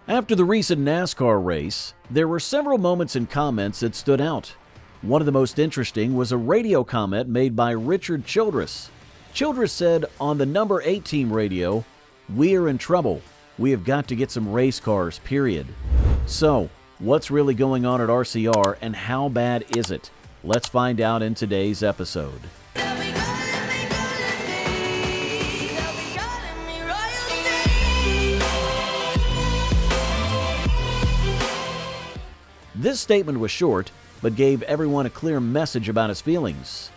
After the recent NASCAR race, there were several moments and comments that stood out. One of the most interesting was a radio comment made by Richard Childress. Childress said on the number 8 team radio, "We are in trouble. We have got to get some race cars, period." So, what's really going on at RCR and how bad is it? Let's find out in today's episode. This statement was short, but gave everyone a clear message about his feelings.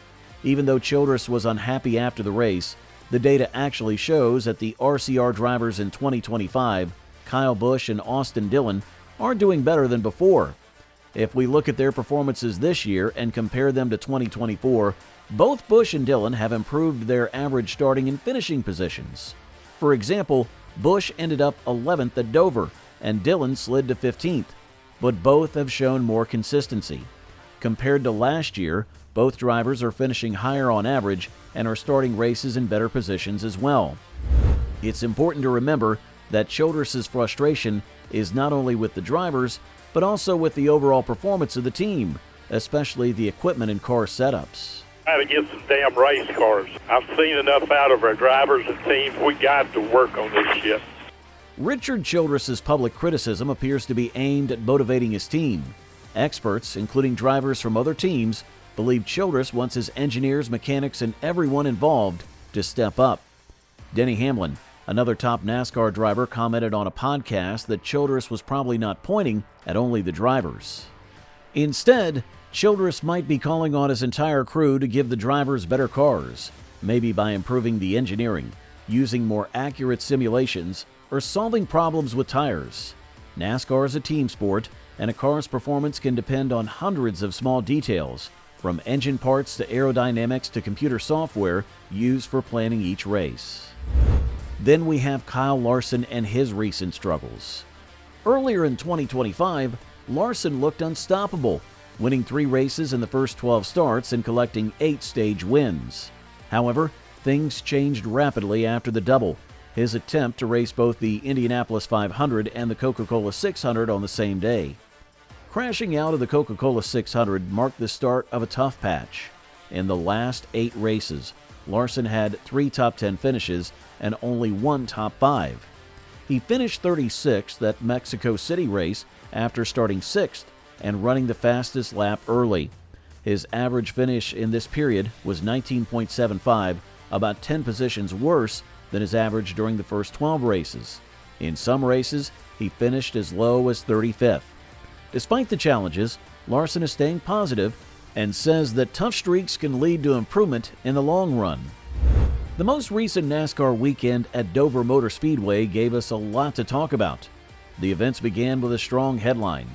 Even though Childress was unhappy after the race, the data actually shows that the RCR drivers in 2025, Kyle Busch and Austin Dillon, are doing better than before. If we look at their performances this year and compare them to 2024, both Busch and Dillon have improved their average starting and finishing positions. For example, Busch ended up 11th at Dover, and Dillon slid to 15th. But both have shown more consistency. Compared to last year, both drivers are finishing higher on average and are starting races in better positions as well. It's important to remember that Childress's frustration is not only with the drivers, but also with the overall performance of the team, especially the equipment and car setups. Got to get some damn race cars. I've seen enough out of our drivers and teams. We got to work on this shit. Richard Childress's public criticism appears to be aimed at motivating his team. Experts, including drivers from other teams, believe Childress wants his engineers, mechanics, and everyone involved to step up. Denny Hamlin, another top NASCAR driver, commented on a podcast that Childress was probably not pointing at only the drivers. Instead, Childress might be calling on his entire crew to give the drivers better cars, maybe by improving the engineering, using more accurate simulations, or solving problems with tires. NASCAR is a team sport, and a car's performance can depend on hundreds of small details, from engine parts to aerodynamics to computer software used for planning each race. Then we have Kyle Larson and his recent struggles. Earlier in 2025, Larson looked unstoppable, winning 3 races in the first 12 starts and collecting 8 stage wins. However, things changed rapidly after the double, his attempt to race both the Indianapolis 500 and the Coca-Cola 600 on the same day. Crashing out of the Coca-Cola 600 marked the start of a tough patch. In the last 8 races, Larson had 3 top 10 finishes and only 1 top 5. He finished 36th at Mexico City race after starting 6th and running the fastest lap early. His average finish in this period was 19.75, about 10 positions worse than his average during the first 12 races. In some races, he finished as low as 35th. Despite the challenges, Larson is staying positive and says that tough streaks can lead to improvement in the long run. The most recent NASCAR weekend at Dover Motor Speedway gave us a lot to talk about. The events began with a strong headline.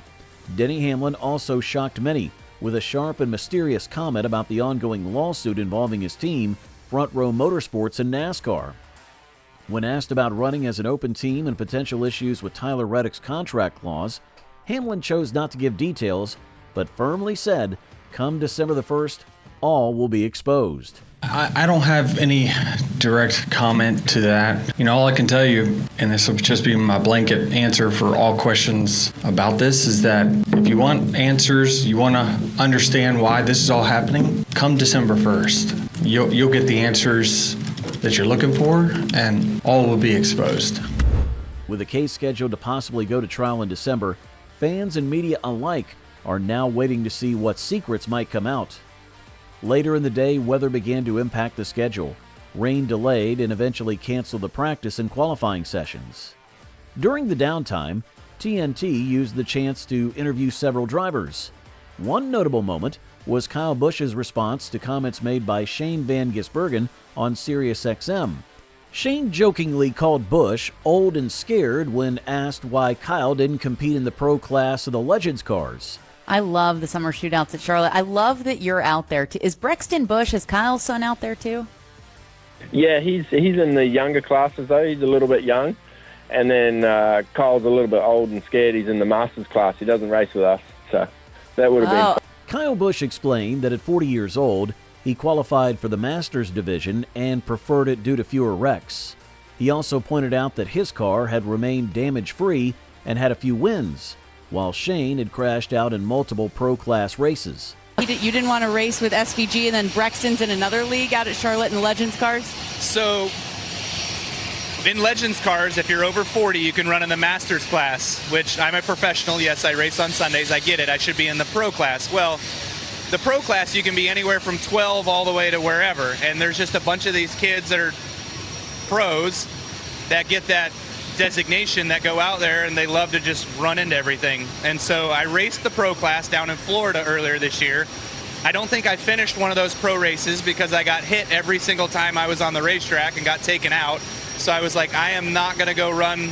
Denny Hamlin also shocked many with a sharp and mysterious comment about the ongoing lawsuit involving his team, Front Row Motorsports and NASCAR. When asked about running as an open team and potential issues with Tyler Reddick's contract clause, Hamlin chose not to give details, but firmly said, come December the 1st, all will be exposed. I don't have any direct comment to that. All I can tell you, and this will just be my blanket answer for all questions about this, is that if you want answers, you want to understand why this is all happening, come December 1st. You'll get the answers that you're looking for, and all will be exposed. With the case scheduled to possibly go to trial in December, fans and media alike are now waiting to see what secrets might come out. Later in the day, weather began to impact the schedule. Rain delayed and eventually canceled the practice and qualifying sessions. During the downtime, TNT used the chance to interview several drivers. One notable moment was Kyle Busch's response to comments made by Shane Van Gisbergen on SiriusXM. Shane jokingly called Busch old and scared when asked why Kyle didn't compete in the pro class of the Legends cars. I love the summer shootouts at Charlotte. I love that you're out there too. Is Brexton Busch, is Kyle's son, out there too? Yeah, he's in the younger classes though. He's a little bit young. And then Kyle's a little bit old and scared. He's in the Masters class. He doesn't race with us. So that would have been... Kyle Busch explained that at 40 years old, he qualified for the Masters division and preferred it due to fewer wrecks. He also pointed out that his car had remained damage-free and had a few wins, while Shane had crashed out in multiple pro-class races. You didn't want to race with SVG, and then Brexton's in another league out at Charlotte in Legends cars? So in Legends cars, if you're over 40, you can run in the Masters class, which I'm a professional. Yes, I race on Sundays. I get it. I should be in the pro class. Well, the pro class, you can be anywhere from 12 all the way to wherever. And there's just a bunch of these kids that are pros that get that designation that go out there and they love to just run into everything. And so I raced the pro class down in Florida earlier this year. I don't think I finished one of those pro races because I got hit every single time I was on the racetrack and got taken out. So I was like, I am not going to go run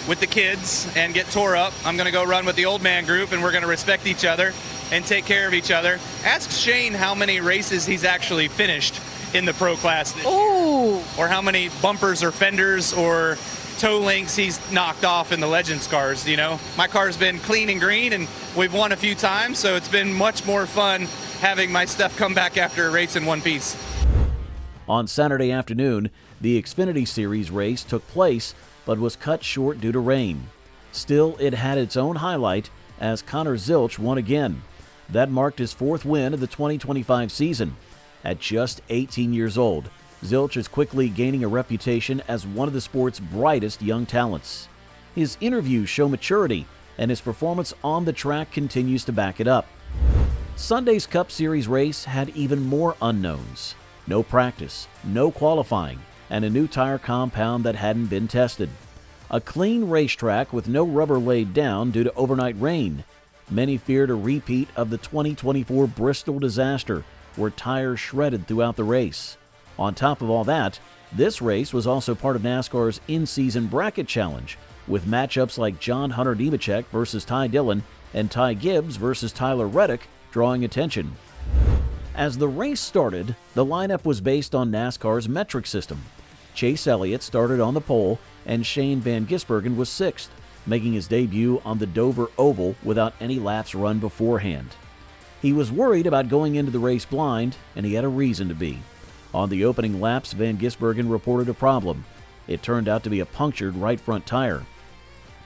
with the kids and get tore up. I'm going to go run with the old man group, and we're going to respect each other and take care of each other. Ask Shane how many races he's actually finished in the pro class this year, or how many bumpers or fenders or toe links he's knocked off in the Legends cars. You know, my car's been clean and green, and we've won a few times, so it's been much more fun having my stuff come back after a race in one piece. On Saturday afternoon, the Xfinity Series race took place, but was cut short due to rain. Still, it had its own highlight as Connor Zilch won again. That marked his 4th win of the 2025 season. At just 18 years old, Zilch is quickly gaining a reputation as one of the sport's brightest young talents. His interviews show maturity, and his performance on the track continues to back it up. Sunday's Cup Series race had even more unknowns. No practice, no qualifying, and a new tire compound that hadn't been tested. A clean racetrack with no rubber laid down due to overnight rain. Many feared a repeat of the 2024 Bristol disaster, where tires shredded throughout the race. On top of all that, this race was also part of NASCAR's in-season bracket challenge, with matchups like John Hunter Nemechek versus Ty Dillon and Ty Gibbs versus Tyler Reddick drawing attention. As the race started, the lineup was based on NASCAR's metric system. Chase Elliott started on the pole, and Shane Van Gisbergen was 6th, making his debut on the Dover Oval without any laps run beforehand. He was worried about going into the race blind, and he had a reason to be. On the opening laps, Van Gisbergen reported a problem. It turned out to be a punctured right front tire.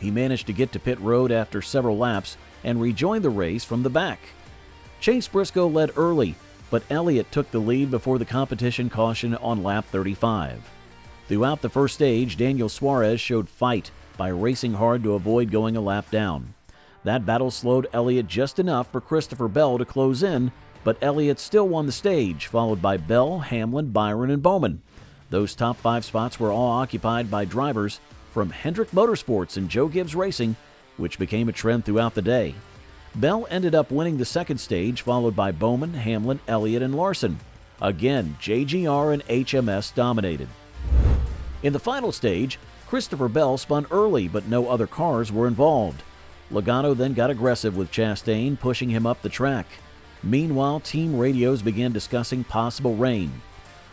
He managed to get to pit road after several laps and rejoined the race from the back. Chase Briscoe led early, but Elliott took the lead before the competition caution on lap 35. Throughout the first stage, Daniel Suarez showed fight by racing hard to avoid going a lap down. That battle slowed Elliott just enough for Christopher Bell to close in, but Elliott still won the stage, followed by Bell, Hamlin, Byron, and Bowman. Those top 5 spots were all occupied by drivers from Hendrick Motorsports and Joe Gibbs Racing, which became a trend throughout the day. Bell ended up winning the second stage, followed by Bowman, Hamlin, Elliott, and Larson. Again, JGR and HMS dominated. In the final stage, Christopher Bell spun early, but no other cars were involved. Logano then got aggressive with Chastain, pushing him up the track. Meanwhile, team radios began discussing possible rain.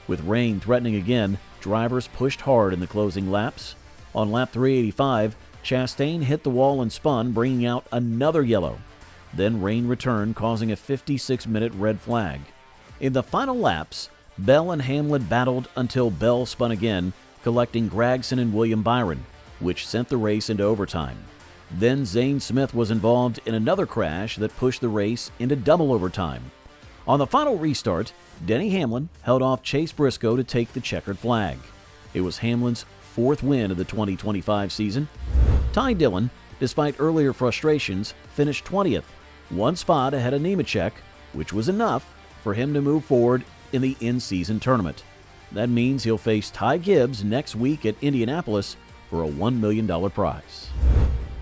With rain threatening again, drivers pushed hard in the closing laps. On lap 385, Chastain hit the wall and spun, bringing out another yellow. Then rain returned, causing a 56-minute red flag. In the final laps, Bell and Hamlin battled until Bell spun again, collecting Gragson and William Byron, which sent the race into overtime. Then Zane Smith was involved in another crash that pushed the race into double overtime. On the final restart, Denny Hamlin held off Chase Briscoe to take the checkered flag. It was Hamlin's 4th win of the 2025 season. Ty Dillon, despite earlier frustrations, finished 20th, 1 spot ahead of Nemechek, which was enough for him to move forward in the in-season tournament. That means he'll face Ty Gibbs next week at Indianapolis for a $1 million prize.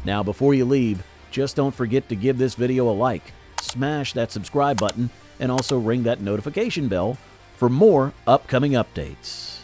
Now, before you leave, just don't forget to give this video a like, smash that subscribe button, and also ring that notification bell for more upcoming updates.